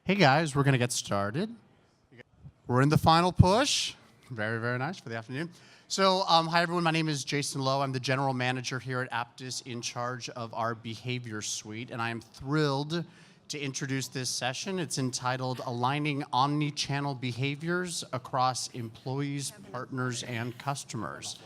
Hey guys, we're going to get started. We're in the final push. Very, very nice for the afternoon. So, hi everyone, my name is Jason Lowe. I'm the general manager here at Aptus in charge of our behavior suite, and I am thrilled to introduce this session. It's entitled Aligning Omni-Channel Behaviors Across Employees, Partners, and Customers.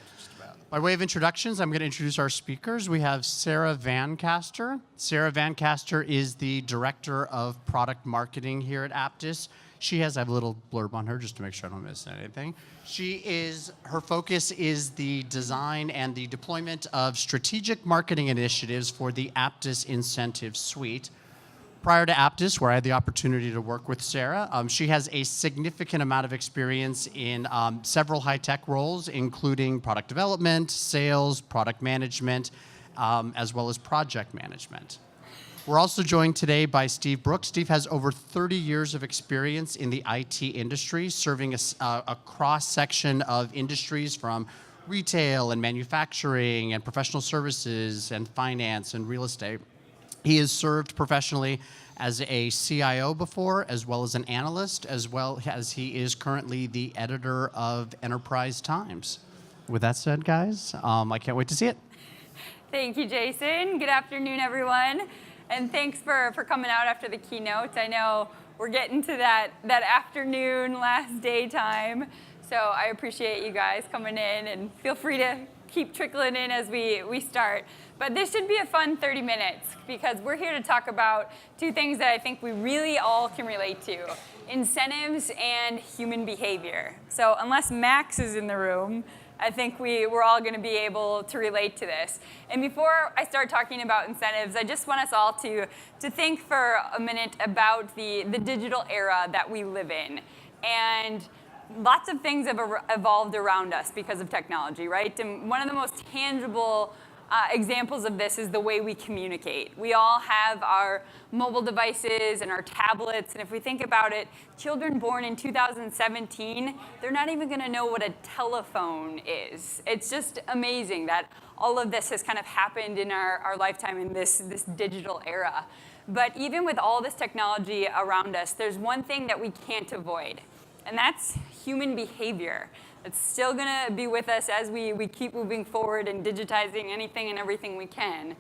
By way of introductions, I'm going to introduce our speakers. We have Sarah Vancaster. Sarah Vancaster is the Director of Product Marketing here at Aptus. I have a little blurb on her just to make sure I don't miss anything. Her focus is the design and the deployment of strategic marketing initiatives for the Aptus Incentives suite. Prior to Aptus, where I had the opportunity to work with Sarah, she has a significant amount of experience in several high-tech roles, including product development, sales, product management, as well as project management. We're also joined today by Steve Brooks. Steve has over 30 years of experience in the IT industry, serving a cross-section of industries from retail and manufacturing and professional services and finance and real estate. He has served professionally as a CIO before, as well as an analyst, as well as he is currently the editor of Enterprise Times. With that said, guys, I can't wait to see it. Thank you, Jason. Good afternoon, everyone. And thanks for coming out after the keynote. I know we're getting to that afternoon, last day time. So I appreciate you guys coming in, and feel free to keep trickling in as we start. But this should be a fun 30 minutes because we're here to talk about two things that I think we really all can relate to: incentives and human behavior. So unless Max is in the room, I think we're all going to be able to relate to this. And before I start talking about incentives, I just want us all to think for a minute about the digital era that we live in. And lots of things have evolved around us because of technology, right? And one of the most tangible examples of this is the way we communicate. We all have our mobile devices and our tablets, and if we think about it, children born in 2017, they're not even going to know what a telephone is. It's just amazing that all of this has kind of happened in our lifetime in this digital era. But even with all this technology around us, there's one thing that we can't avoid, and that's human behavior. It's still going to be with us as we keep moving forward and digitizing anything and everything we can.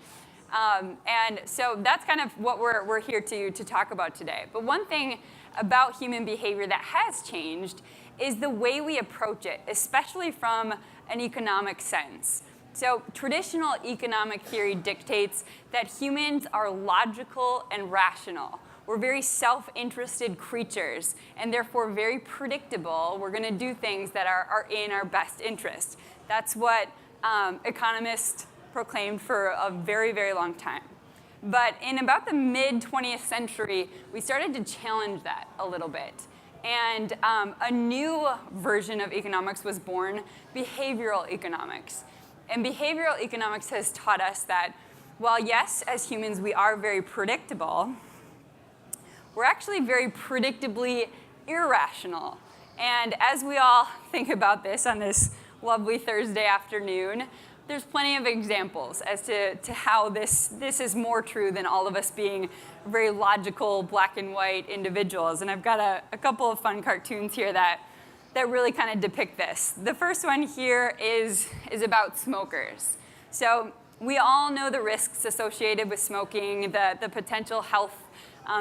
And so that's kind of what we're here to talk about today. But one thing about human behavior that has changed is the way we approach it, especially from an economic sense. So traditional economic theory dictates that humans are logical and rational. We're very self-interested creatures, and therefore very predictable. We're going to do things that are in our best interest. That's what economists proclaimed for a very, very long time. But in about the mid-20th century, we started to challenge that a little bit. And a new version of economics was born, behavioral economics. And behavioral economics has taught us that, while yes, as humans, we are very predictable, we're actually very predictably irrational. And as we all think about this on this lovely Thursday afternoon, there's plenty of examples as to how this is more true than all of us being very logical, black and white individuals. And I've got a couple of fun cartoons here that really kind of depict this. The first one here is about smokers. So we all know the risks associated with smoking, the potential health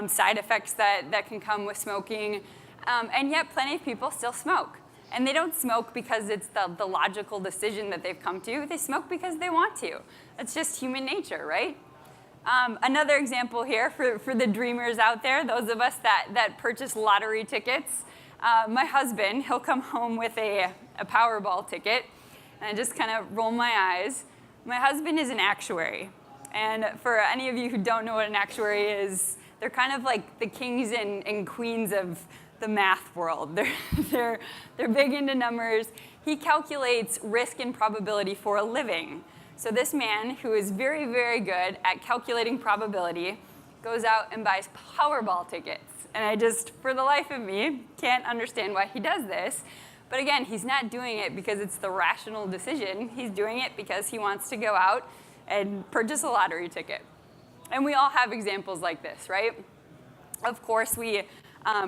side effects that can come with smoking, and yet plenty of people still smoke. And they don't smoke because it's the logical decision that they've come to. They smoke because they want to. It's just human nature, right? Another example here for the dreamers out there, those of us that purchase lottery tickets. My husband, he'll come home with a Powerball ticket, and I just kind of roll my eyes. My husband is an actuary. And for any of you who don't know what an actuary is, they're kind of like the kings and queens of the math world. They're big into numbers. He calculates risk and probability for a living. So this man, who is very, very good at calculating probability, goes out and buys Powerball tickets. And I just, for the life of me, can't understand why he does this. But again, he's not doing it because it's the rational decision. He's doing it because he wants to go out and purchase a lottery ticket. And we all have examples like this, right? Of course, we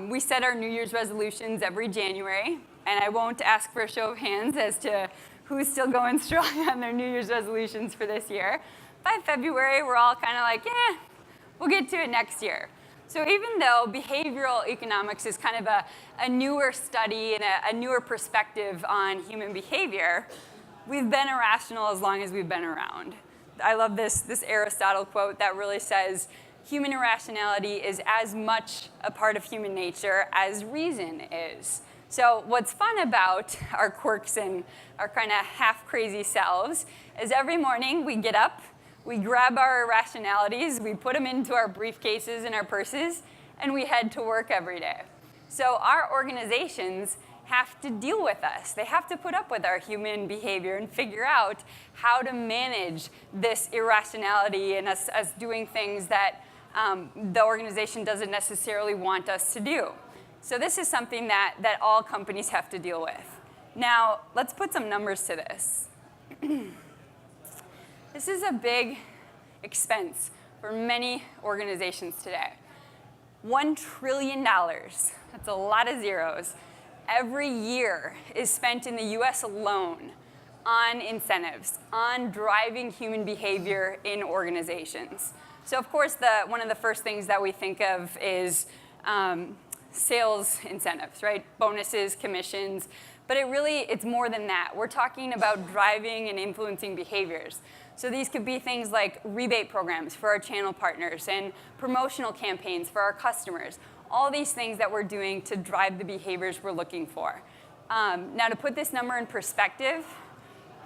We set our New Year's resolutions every January, and I won't ask for a show of hands as to who's still going strong on their New Year's resolutions for this year. By February, we're all kind of like, we'll get to it next year. So even though behavioral economics is kind of a newer study and a newer perspective on human behavior, we've been irrational as long as we've been around. I love this Aristotle quote that really says, human irrationality is as much a part of human nature as reason is. So what's fun about our quirks and our kind of half-crazy selves is every morning we get up, we grab our irrationalities, we put them into our briefcases and our purses, and we head to work every day. So our organizations have to deal with us. They have to put up with our human behavior and figure out how to manage this irrationality and us doing things that the organization doesn't necessarily want us to do. So this is something that all companies have to deal with. Now, let's put some numbers to this. This is a big expense for many organizations today. $1 trillion, that's a lot of zeros, every year is spent in the US alone on incentives, on driving human behavior in organizations. So of course, one of the first things that we think of is sales incentives, right? Bonuses, commissions, but it's more than that. We're talking about driving and influencing behaviors. So these could be things like rebate programs for our channel partners and promotional campaigns for our customers. All these things that we're doing to drive the behaviors we're looking for. Now to put this number in perspective,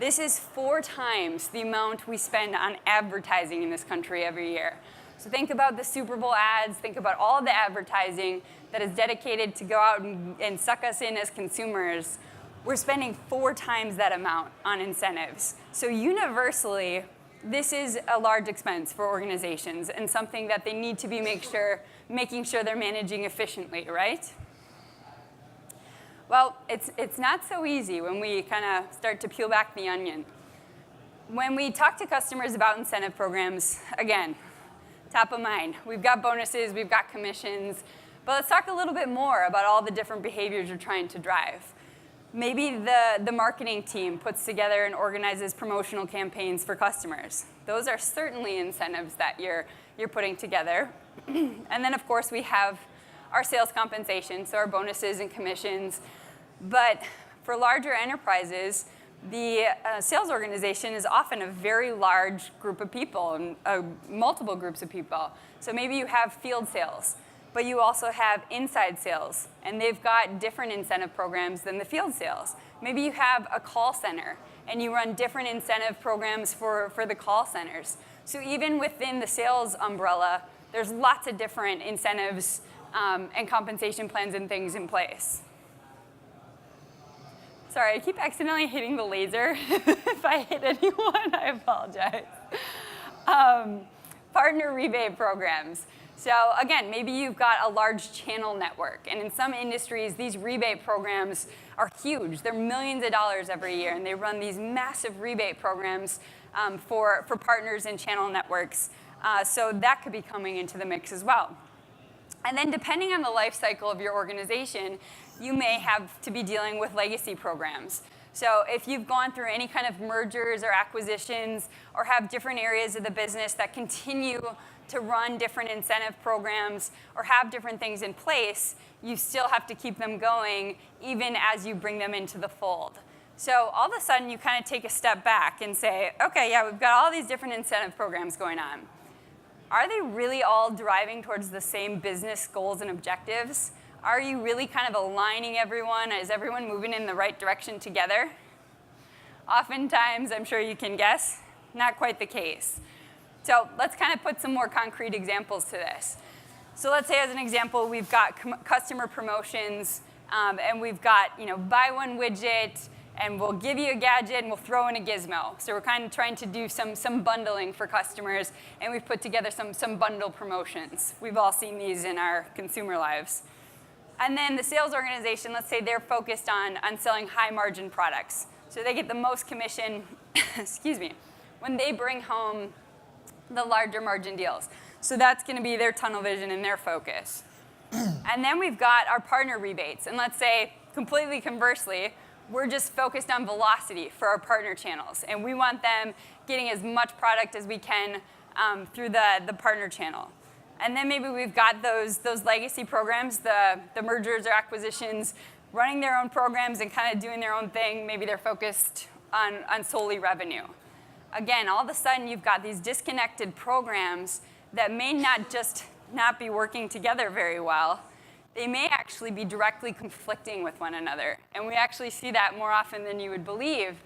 this is 4 times the amount we spend on advertising in this country every year. So think about the Super Bowl ads, think about all the advertising that is dedicated to go out and suck us in as consumers. We're spending 4 times that amount on incentives. So universally, this is a large expense for organizations and something that they need to be making sure they're managing efficiently, right? Well, it's not so easy when we kind of start to peel back the onion. When we talk to customers about incentive programs, again, top of mind, we've got bonuses, we've got commissions, but let's talk a little bit more about all the different behaviors you're trying to drive. Maybe the marketing team puts together and organizes promotional campaigns for customers. Those are certainly incentives that you're putting together. And then, of course, we have our sales compensation, so our bonuses and commissions. But for larger enterprises, the sales organization is often a very large group of people, and multiple groups of people. So maybe you have field sales, but you also have inside sales, and they've got different incentive programs than the field sales. Maybe you have a call center, and you run different incentive programs for the call centers. So even within the sales umbrella, there's lots of different incentives and compensation plans and things in place. Sorry, I keep accidentally hitting the laser. If I hit anyone, I apologize. Partner rebate programs. So again, maybe you've got a large channel network, and in some industries, these rebate programs are huge. They're millions of dollars every year, and they run these massive rebate programs for partners and channel networks. So that could be coming into the mix as well. And then depending on the life cycle of your organization, you may have to be dealing with legacy programs. So if you've gone through any kind of mergers or acquisitions or have different areas of the business that continue to run different incentive programs or have different things in place, you still have to keep them going even as you bring them into the fold. So all of a sudden, you kind of take a step back and say, okay, yeah, we've got all these different incentive programs going on. Are they really all driving towards the same business goals and objectives? Are you really kind of aligning everyone? Is everyone moving in the right direction together? Oftentimes, I'm sure you can guess, not quite the case. So let's kind of put some more concrete examples to this. So let's say, as an example, we've got customer promotions, and we've got, buy one widget, and we'll give you a gadget, and we'll throw in a gizmo. So we're kind of trying to do some bundling for customers, and we've put together some bundle promotions. We've all seen these in our consumer lives. And then the sales organization, let's say they're focused on selling high-margin products. So they get the most commission, excuse me, when they bring home the larger margin deals. So that's going to be their tunnel vision and their focus. And then we've got our partner rebates. And let's say, completely conversely, we're just focused on velocity for our partner channels. And we want them getting as much product as we can through the partner channel. And then maybe we've got those legacy programs, the mergers or acquisitions, running their own programs and kind of doing their own thing. Maybe they're focused on solely revenue. Again, all of a sudden, you've got these disconnected programs that may not be working together very well. They may actually be directly conflicting with one another. And we actually see that more often than you would believe.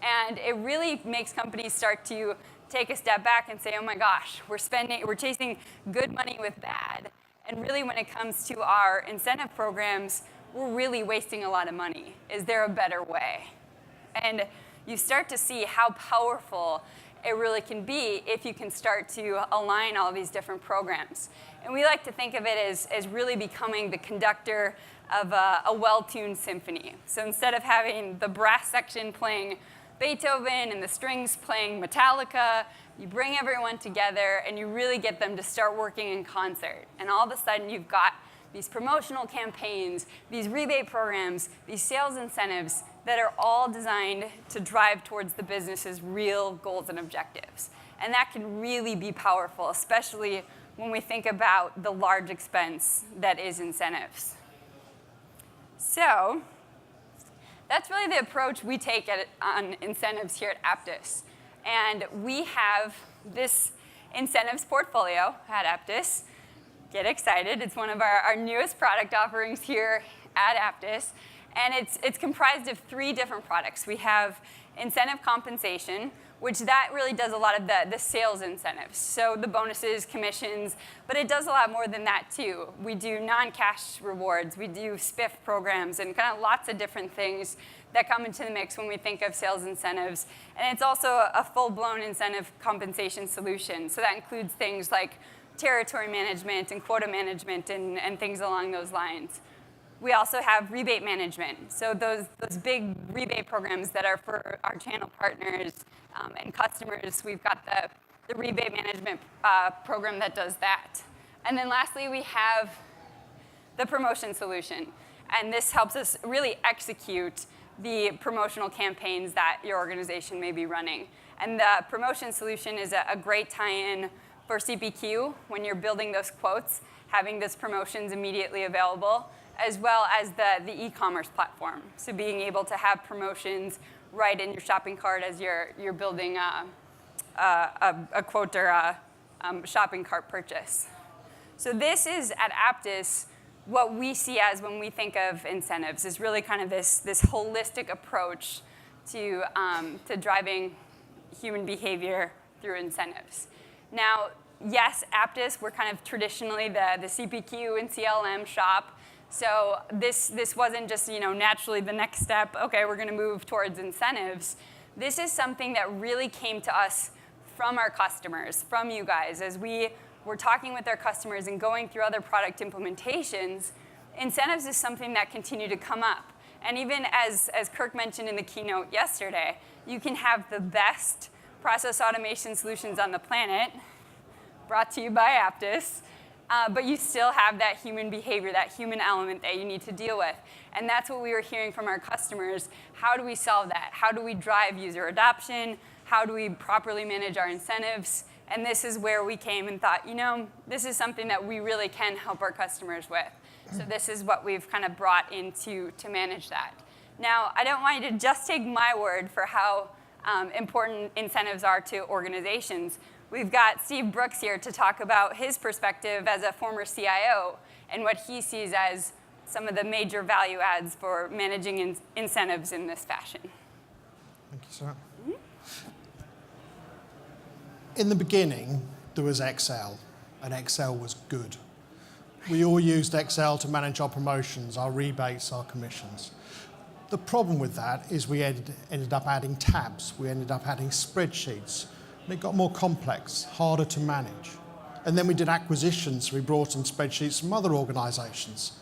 And it really makes companies start to take a step back and say, oh my gosh, we're chasing good money with bad. And really, when it comes to our incentive programs, we're really wasting a lot of money. Is there a better way? And you start to see how powerful it really can be if you can start to align all these different programs. And we like to think of it as really becoming the conductor of a well-tuned symphony. So instead of having the brass section playing Beethoven and the strings playing Metallica, you bring everyone together and you really get them to start working in concert. And all of a sudden, you've got these promotional campaigns, these rebate programs, these sales incentives that are all designed to drive towards the business's real goals and objectives. And that can really be powerful, especially when we think about the large expense that is incentives. So that's really the approach we take on incentives here at Apttus. And we have this incentives portfolio at Apttus. Get excited. It's one of our newest product offerings here at Apttus. And it's comprised of 3 different products. We have incentive compensation, which that really does a lot of the sales incentives. So the bonuses, commissions, but it does a lot more than that too. We do non-cash rewards, we do spiff programs, and kind of lots of different things that come into the mix when we think of sales incentives. And it's also a full-blown incentive compensation solution. So that includes things like territory management and quota management and things along those lines. We also have rebate management. So those big rebate programs that are for our channel partners and customers, we've got the rebate management program that does that. And then lastly, we have the promotion solution. And this helps us really execute the promotional campaigns that your organization may be running. And the promotion solution is a great tie-in for CPQ when you're building those quotes, having those promotions immediately available, as well as the e-commerce platform. So being able to have promotions right in your shopping cart as you're building a quote or a shopping cart purchase. So this is, at Apttus, what we see as when we think of incentives, is really kind of this holistic approach to driving human behavior through incentives. Now, yes, Apttus, we're kind of traditionally the CPQ and CLM shop. So this wasn't just naturally the next step, okay, we're going to move towards incentives. This is something that really came to us from our customers, from you guys. As we were talking with our customers and going through other product implementations, incentives is something that continued to come up. And even as Kirk mentioned in the keynote yesterday, you can have the best process automation solutions on the planet, brought to you by Apttus, but you still have that human behavior, that human element that you need to deal with. And that's what we were hearing from our customers. How do we solve that? How do we drive user adoption? How do we properly manage our incentives? And this is where we came and thought, this is something that we really can help our customers with. So this is what we've kind of brought in to manage that. Now, I don't want you to just take my word for how important incentives are to organizations. We've got Steve Brooks here to talk about his perspective as a former CIO and what he sees as some of the major value adds for managing incentives in this fashion. Thank you, Sarah. In the beginning, there was Excel, and Excel was good. We all used Excel to manage our promotions, our rebates, our commissions. The problem with that is we ended up adding tabs. We ended up adding spreadsheets. And it got more complex, harder to manage. And then we did acquisitions. We brought in spreadsheets from other organizations.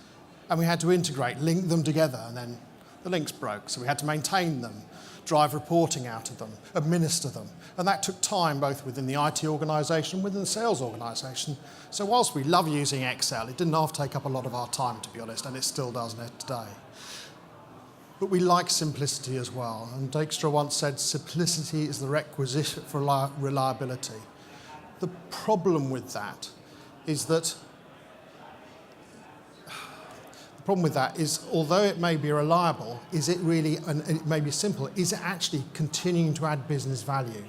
And we had to integrate, link them together, and then the links broke, so we had to maintain them. drive reporting out of them, administer them. And that took time both within the IT organisation, within the sales organisation. So whilst we love using Excel, it didn't have to take up a lot of our time, to be honest, and it still doesn't today. But we like simplicity as well. And Dijkstra once said, simplicity is the requisite for reliability. The problem with that is although it may be reliable, is it really, and it may be simple, is it actually continuing to add business value?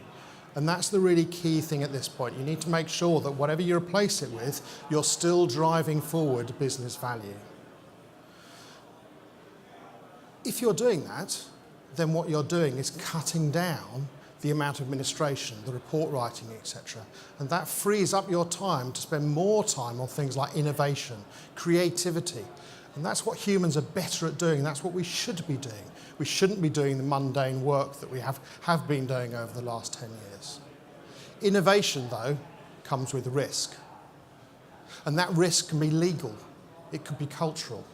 And that's the really key thing at this point. You need to make sure that whatever you replace it with, you're still driving forward business value. If you're doing that, then what you're doing is cutting down the amount of administration, the report writing, etc. And that frees up your time to spend more time on things like innovation, creativity. And that's what humans are better at doing. That's what we should be doing. We shouldn't be doing the mundane work that we have been doing over the last 10 years. Innovation, though, comes with risk. And that risk can be legal. It could be cultural.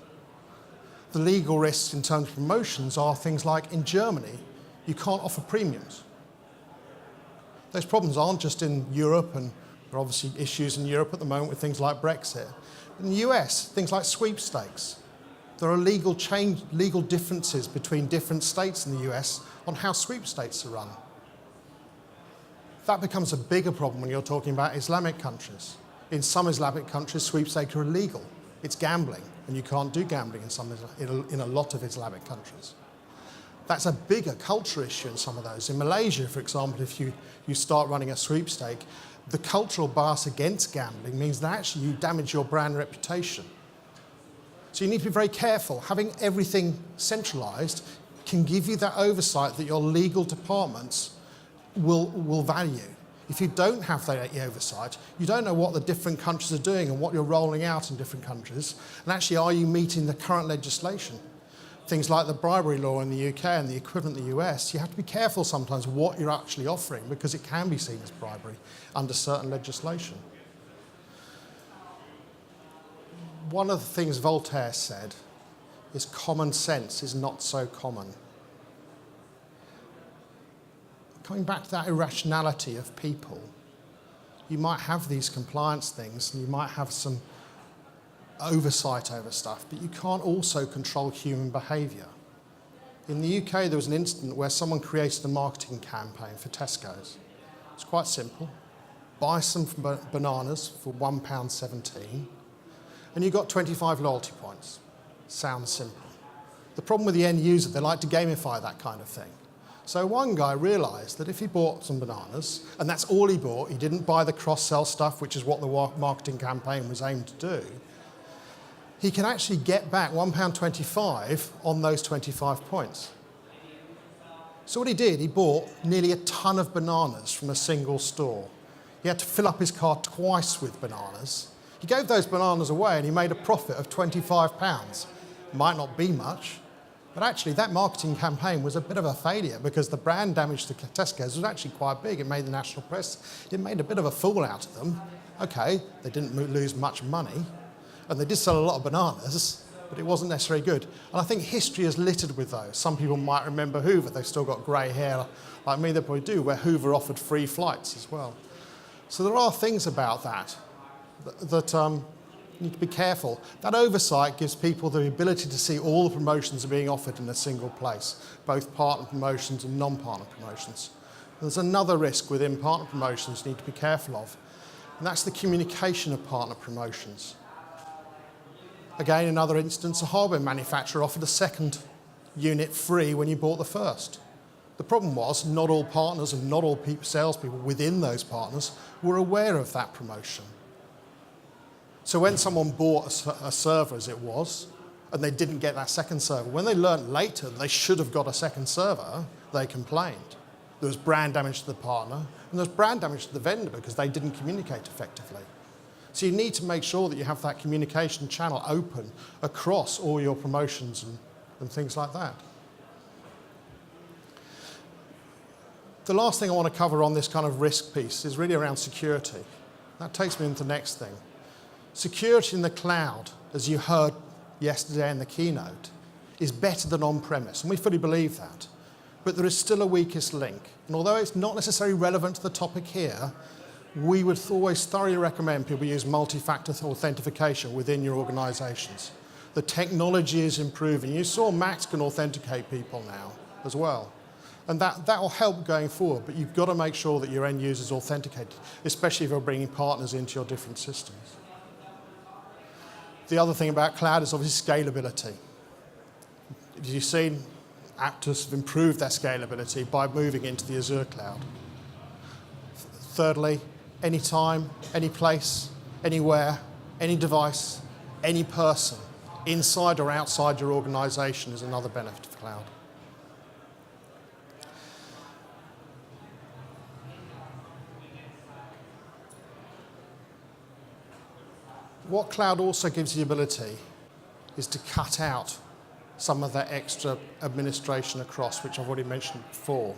The legal risks in terms of promotions are things like, in Germany, you can't offer premiums. Those problems aren't just in Europe, and there are obviously issues in Europe at the moment with things like Brexit. In the US, things like sweepstakes. There are legal differences between different states in the US on how sweepstakes are run. That becomes a bigger problem when you're talking about Islamic countries. In some Islamic countries, sweepstakes are illegal. It's gambling, and you can't do gambling in a lot of Islamic countries. That's a bigger culture issue in some of those. In Malaysia, for example, if you start running a sweepstake, the cultural bias against gambling means that actually you damage your brand reputation. So you need to be very careful. Having everything centralised can give you that oversight that your legal departments will value. If you don't have that oversight, you don't know what the different countries are doing and what you're rolling out in different countries. And actually, are you meeting the current legislation? Things like the bribery law in the UK and the equivalent in the US, you have to be careful sometimes what you're actually offering because it can be seen as bribery under certain legislation. One of the things Voltaire said is common sense is not so common. Coming back to that irrationality of people, you might have these compliance things and you might have some oversight over stuff, but you can't also control human behaviour. In the UK, there was an incident where someone created a marketing campaign for Tesco's. It's quite simple. Buy some bananas for £1.17 and you got 25 loyalty points. Sounds simple. The problem with the end user, they like to gamify that kind of thing. So one guy realised that if he bought some bananas, and that's all he bought, he didn't buy the cross-sell stuff, which is what the marketing campaign was aimed to do, he can actually get back £1.25 on those 25 points. So what he did, he bought nearly a ton of bananas from a single store. He had to fill up his car twice with bananas. He gave those bananas away and he made a profit of £25. Might not be much, but actually that marketing campaign was a bit of a failure because the brand damage to Tesco's was actually quite big. It made the national press. It made a bit of a fool out of them. Okay, they didn't lose much money, and they did sell a lot of bananas, but it wasn't necessarily good. And I think history is littered with those. Some people might remember Hoover. They've still got grey hair like me, they probably do, where Hoover offered free flights as well. So there are things about that you need to be careful. That oversight gives people the ability to see all the promotions are being offered in a single place, both partner promotions and non-partner promotions. There's another risk within partner promotions you need to be careful of, and that's the communication of partner promotions. Again, another instance, a hardware manufacturer offered a second unit free when you bought the first. The problem was not all partners and not all salespeople within those partners were aware of that promotion. So when someone bought a server as it was, and they didn't get that second server, when they learned later that they should have got a second server, they complained. There was brand damage to the partner, and there was brand damage to the vendor because they didn't communicate effectively. So you need to make sure that you have that communication channel open across all your promotions and things like that. The last thing I want to cover on this kind of risk piece is really around security. That takes me into the next thing. Security in the cloud, as you heard yesterday in the keynote, is better than on-premise, and we fully believe that. but there is still a weakest link. And although it's not necessarily relevant to the topic here, we would always thoroughly recommend people use multi-factor authentication within your organizations. The technology is improving. You saw Max can authenticate people now as well. And that will help going forward, but you've got to make sure that your end user's authenticated, especially if you're bringing partners into your different systems. The other thing about cloud is obviously scalability. As you've seen, Aptus have improved their scalability by moving into the Azure cloud. Thirdly, anytime, any place, anywhere, any device, any person, inside or outside your organization is another benefit of cloud. What cloud also gives you the ability is to cut out some of that extra administration across, which I've already mentioned before.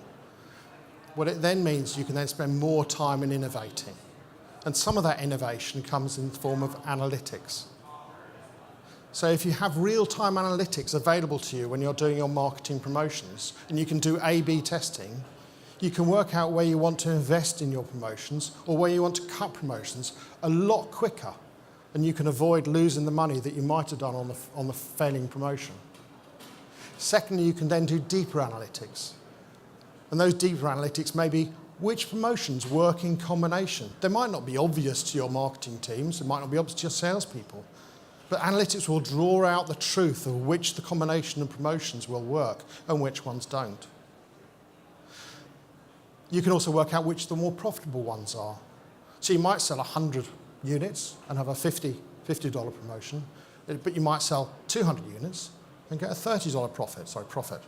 What it then means, you can then spend more time in innovating. And some of that innovation comes in the form of analytics. So if you have real-time analytics available to you when you're doing your marketing promotions, and you can do A/B testing, you can work out where you want to invest in your promotions or where you want to cut promotions a lot quicker, and you can avoid losing the money that you might have done on the failing promotion. Secondly, you can then do deeper analytics. And those deeper analytics may be which promotions work in combination. They might not be obvious to your marketing teams, it might not be obvious to your salespeople, but analytics will draw out the truth of which the combination of promotions will work and which ones don't. You can also work out which the more profitable ones are. So you might sell 100 units and have a $50 promotion, but you might sell 200 units and get a $30 profit.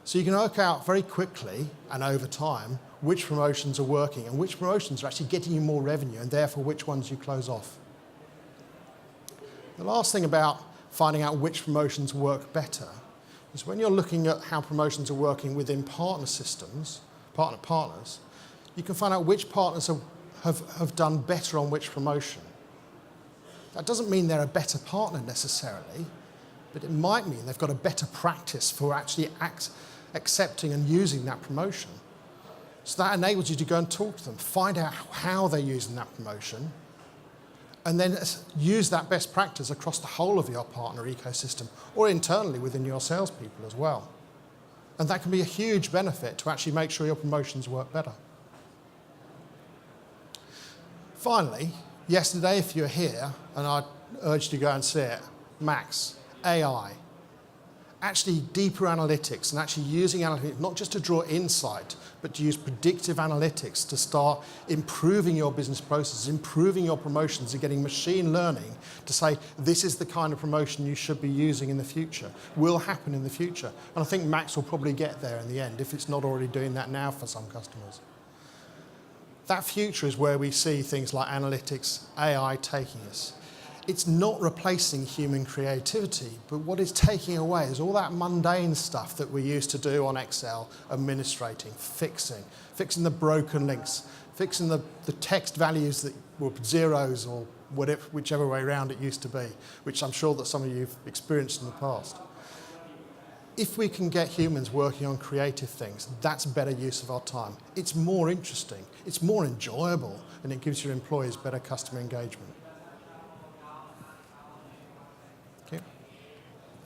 So you can work out very quickly and over time which promotions are working and which promotions are actually getting you more revenue and therefore which ones you close off. The last thing about finding out which promotions work better is when you're looking at how promotions are working within partner systems, partners, you can find out which partners have done better on which promotion. That doesn't mean they're a better partner necessarily, but it might mean they've got a better practice for actually accepting and using that promotion. So that enables you to go and talk to them, find out how they're using that promotion, and then use that best practice across the whole of your partner ecosystem or internally within your salespeople as well. And that can be a huge benefit to actually make sure your promotions work better. Finally, yesterday, if you're here, and I urge you to go and see it, Max, AI, actually deeper analytics and actually using analytics not just to draw insight, but to use predictive analytics to start improving your business processes, improving your promotions and getting machine learning to say, this is the kind of promotion you should be using in the future, will happen in the future. And I think Max will probably get there in the end if it's not already doing that now for some customers. That future is where we see things like analytics, AI taking us. It's not replacing human creativity, but what it's taking away is all that mundane stuff that we used to do on Excel, administrating, fixing the broken links, fixing the text values that were zeros or whatever, whichever way around it used to be, which I'm sure that some of you have experienced in the past. If we can get humans working on creative things, that's better use of our time. It's more interesting, it's more enjoyable, and it gives your employees better customer engagement. Okay.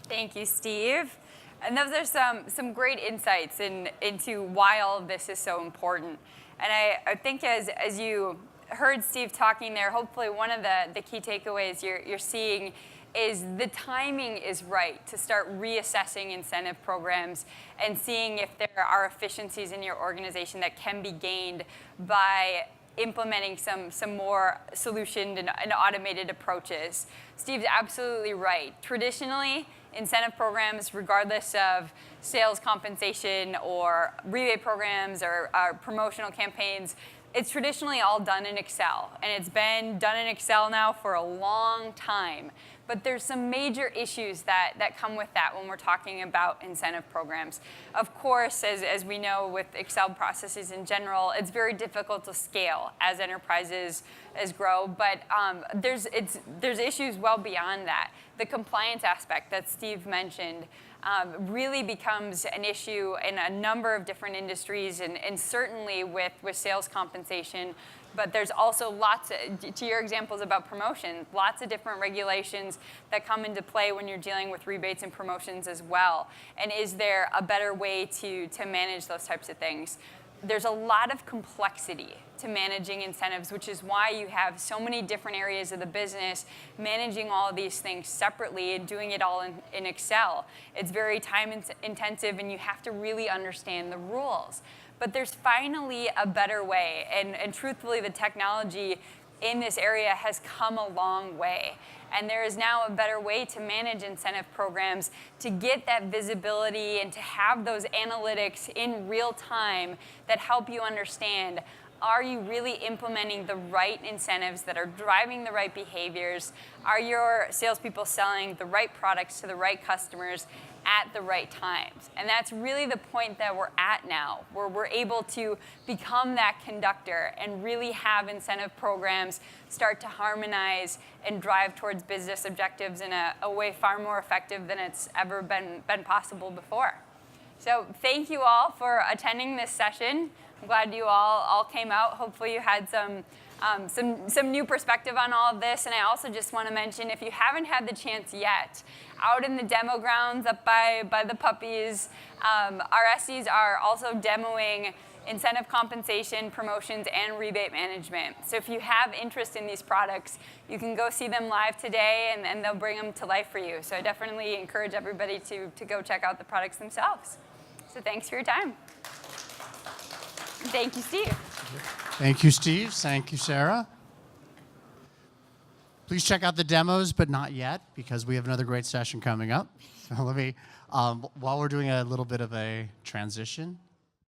Thank you, Steve. And those are some great insights into why all of this is so important. And I think as you heard Steve talking there, hopefully one of the key takeaways you're seeing is the timing is right to start reassessing incentive programs and seeing if there are efficiencies in your organization that can be gained by implementing some more solutioned and automated approaches. Steve's absolutely right. Traditionally, incentive programs, regardless of sales compensation or rebate programs or promotional campaigns, it's traditionally all done in Excel. And it's been done in Excel now for a long time. But there's some major issues that come with that when we're talking about incentive programs. Of course, as we know with Excel processes in general, it's very difficult to scale as enterprises grow. But there's issues well beyond that. The compliance aspect that Steve mentioned, really becomes an issue in a number of different industries, and certainly with sales compensation. But there's also to your examples about promotions, lots of different regulations that come into play when you're dealing with rebates and promotions as well. And is there a better way to manage those types of things? There's a lot of complexity to managing incentives, which is why you have so many different areas of the business managing all of these things separately and doing it all in Excel. It's very time intensive, and you have to really understand the rules. But there's finally a better way, and truthfully, the technology in this area has come a long way. And there is now a better way to manage incentive programs, to get that visibility and to have those analytics in real time that help you understand, are you really implementing the right incentives that are driving the right behaviors? Are your salespeople selling the right products to the right customers at the right times? And that's really the point that we're at now, where we're able to become that conductor and really have incentive programs start to harmonize and drive towards business objectives in a way far more effective than it's ever been possible before. So thank you all for attending this session. I'm glad you all came out. Hopefully you had some new perspective on all of this. And I also just want to mention, if you haven't had the chance yet, out in the demo grounds up by the puppies, our SEs are also demoing incentive compensation, promotions, and rebate management. So if you have interest in these products, you can go see them live today, and they'll bring them to life for you. So I definitely encourage everybody to go check out the products themselves. So thanks for your time. Thank you, Steve. Thank you, Steve. Thank you, Sarah. Please check out the demos, but not yet, because we have another great session coming up. So let me, while we're doing a little bit of a transition,